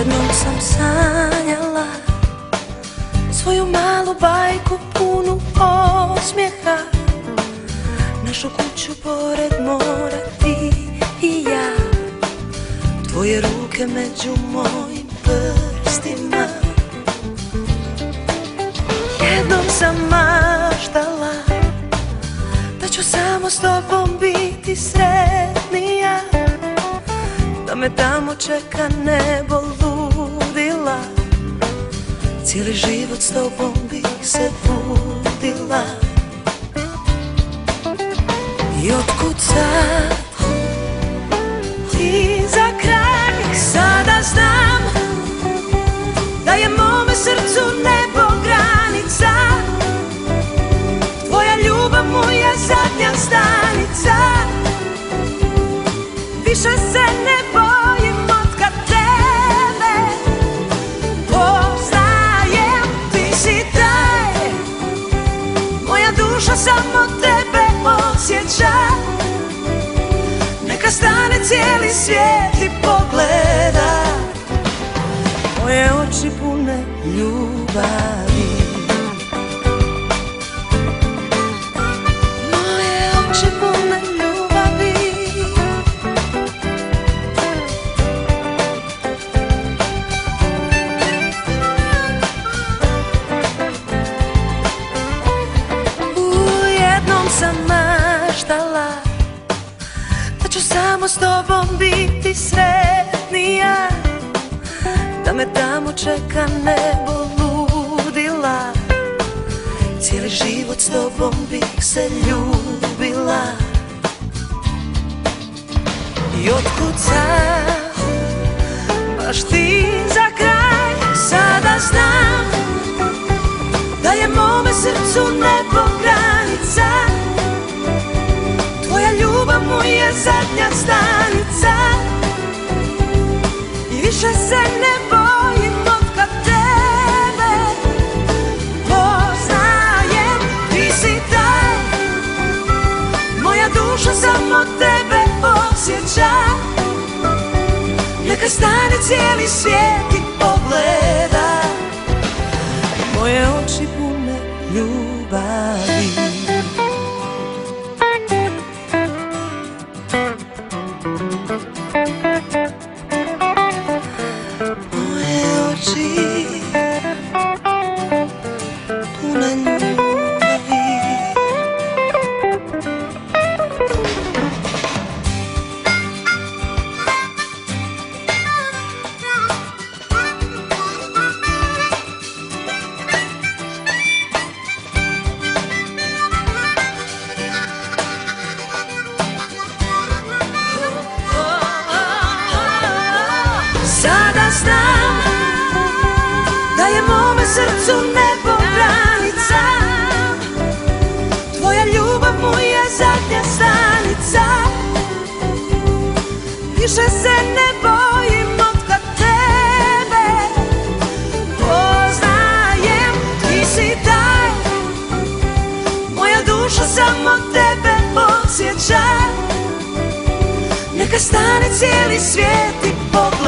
Jednom sam sanjala svoju malu bajku punu osmijeha, našu kuću pored mora, ti i ja, tvoje ruke među mojim prstima. Jednom sam maštala da ću samo s tobom biti sretnija, da me tamo čeka nebo ludila, cijeli život s tobom bih se budila. I otkud sad i za kraj sada znam da je mome srcu nebo granica, tvoja ljubav mu je zadnja stanica. Više se ne bojim otkad tebe poznajem, ti si taj, moja duša samo tebe osjeća. Neka stane cijeli svijet i pogleda moje oči pune ljubavi. Moje oči pune ljubavi. Jednom sam maštala da ću samo s tobom biti sretnija, da me tamo čeka nebo ludila, cijeli život s tobom bih se ljubila. I otkud sad baš ti za kraj sada znam da je mome srcu nebo granica, tvoja ljubav mu je zadnja stanica. I više se ne bojim otkad tebe poznajem, ti si taj, moja duša samo tebe osjeća. Neka stane cijeli svijet i pogleda moje oči pune ljubavi. Sada znam da je mome srcu nebo granica, tvoja ljubav mu je zadnja stanica. Više se ne bojim otkad tebe poznajem, ti si taj, moja duša samo tebe osjeća. Neka stane cijeli svijet i pogleda